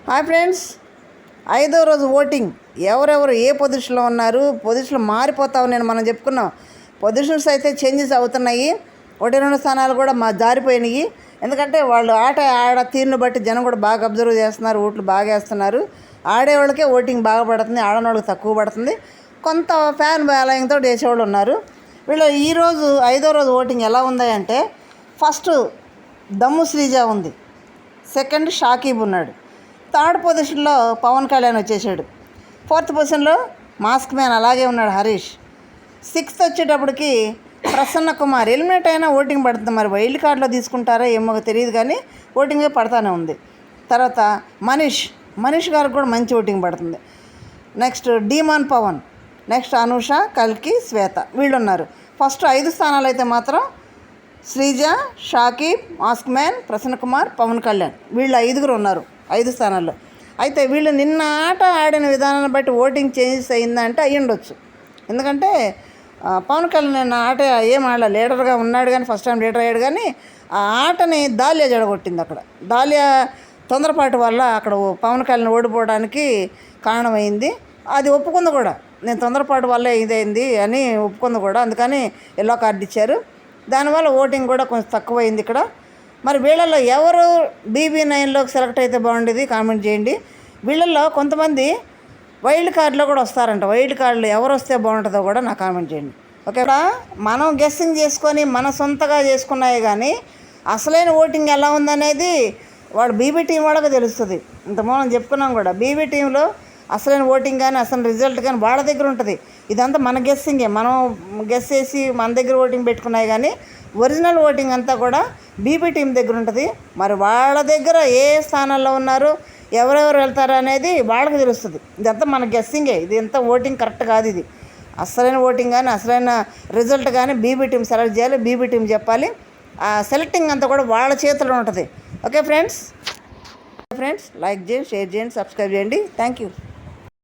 Hi friends, 5వ రోజు voting. ఎవరెవరు ఏ పొజిషన్లో ఉన్నారు, పొజిషన్లు మారిపోతా ఉన్నాయని మనం చెప్పుకున్నాం. పొజిషన్స్ అయితే చేంజెస్ అవుతున్నాయి. 1-2 స్థానాలు కూడా జారిపోయినాయి. ఎందుకంటే వాళ్ళు ఆడ తీరును బట్టి జనం కూడా బాగా అబ్జర్వ్ చేస్తున్నారు, ఓట్లు బాగా వేస్తున్నారు. ఆడేవాళ్ళకే ఓటింగ్ బాగా పడుతుంది, ఆడని వాళ్ళకి తక్కువ పడుతుంది. కొంత ఫ్యాన్ బేలయంతో వేసేవాళ్ళు ఉన్నారు. వీళ్ళు ఈరోజు 5వ రోజు ఓటింగ్ ఎలా ఉంది అంటే, ఫస్ట్ దమ్ము శ్రీజ ఉంది, సెకండ్ షాకీబ్ ఉన్నాడు, థర్డ్ పొజిషన్లో పవన్ కళ్యాణ్ వచ్చేసాడు, ఫోర్త్ పొజిషన్లో మాస్క్ మ్యాన్ అలాగే ఉన్నాడు హరీష్, సిక్స్త్ వచ్చేటప్పటికి ప్రసన్న కుమార్. ఎలిమినేట్ అయినా ఓటింగ్ పడుతుంది. మరి వైల్డ్ కార్డులో తీసుకుంటారో ఏమో తెలియదు, కానీ ఓటింగ్ పడతానే ఉంది. తర్వాత మనీష్ గారికి కూడా మంచి ఓటింగ్ పడుతుంది. Next demon Pavan, next Anusha, కల్కి, శ్వేత, వీళ్ళు ఉన్నారు. ఫస్ట్ 5 స్థానాలు అయితే మాత్రం శ్రీజ, షాకీబ్, మాస్క్ మ్యాన్, ప్రసన్న కుమార్, పవన్ కళ్యాణ్, వీళ్ళు 5 ఉన్నారు 5 స్థానాల్లో. అయితే వీళ్ళు నిన్న ఆట ఆడిన విధానాన్ని బట్టి ఓటింగ్ చేంజెస్ అయిందంటే అయ్యి ఉండొచ్చు. ఎందుకంటే పవన్ కళ్యాణ్ నిన్న ఆట ఏం ఆడ లీడర్గా ఉన్నాడు, కానీ ఫస్ట్ టైం లీడర్ అయ్యాడు, కానీ ఆ ఆటని దాలియా జడగొట్టింది. అక్కడ దాలియా తొందరపాటు వల్ల అక్కడ పవన్ కళ్యాణ్ ఓడిపోవడానికి కారణమైంది. అది ఒప్పుకుంది కూడా, నేను తొందరపాటు వల్ల ఇదైంది అని ఒప్పుకుంది కూడా. అందుకని ఎల్లో కార్డు ఇచ్చారు. దానివల్ల ఓటింగ్ కూడా కొంచెం తక్కువైంది ఇక్కడ. మరి వీళ్ళల్లో ఎవరు BB9లోకి సెలెక్ట్ అయితే బాగుండేది కామెంట్ చేయండి. వీళ్ళల్లో కొంతమంది వైల్డ్ కార్డులో కూడా వస్తారంట. వైల్డ్ కార్డులో ఎవరు వస్తే బాగుంటుందో కూడా నాకు కామెంట్ చేయండి. ఓకే, మనం గెస్సింగ్ చేసుకొని మన సొంతగా చేసుకున్నాయి, కానీ అసలైన ఓటింగ్ ఎలా ఉందనేది వాడు BB టీం వాళ్ళకి తెలుస్తుంది. ఇంతకుముందు చెప్పుకున్నాం కూడా, BB టీంలో అసలైన ఓటింగ్ కానీ అసలు రిజల్ట్ కానీ వాళ్ళ దగ్గర ఉంటుంది. ఇదంతా మన గెస్సింగే, మనం గెస్ చేసి మన దగ్గర ఓటింగ్ పెట్టుకున్నాయి, కానీ ఒరిజినల్ ఓటింగ్ అంతా కూడా BB టీం దగ్గర ఉంటుంది. మరి వాళ్ళ దగ్గర ఏ స్థానాల్లో ఉన్నారు, ఎవరెవరు వెళ్తారు అనేది వాళ్ళకి తెలుస్తుంది. ఇదంతా మన గెస్సింగే, ఇది ఎంత ఓటింగ్ కరెక్ట్ కాదు. ఇది అసలైన ఓటింగ్ కానీ అసలైన రిజల్ట్ కానీ BB టీం సెలెక్ట్ చేయాలి, BB టీం చెప్పాలి. ఆ సెలెక్టింగ్ అంతా కూడా వాళ్ళ చేతిలో ఉంటుంది. ఓకే ఫ్రెండ్స్, లైక్ చేయండి, షేర్ చేయండి, సబ్స్క్రైబ్ చేయండి. Thank you.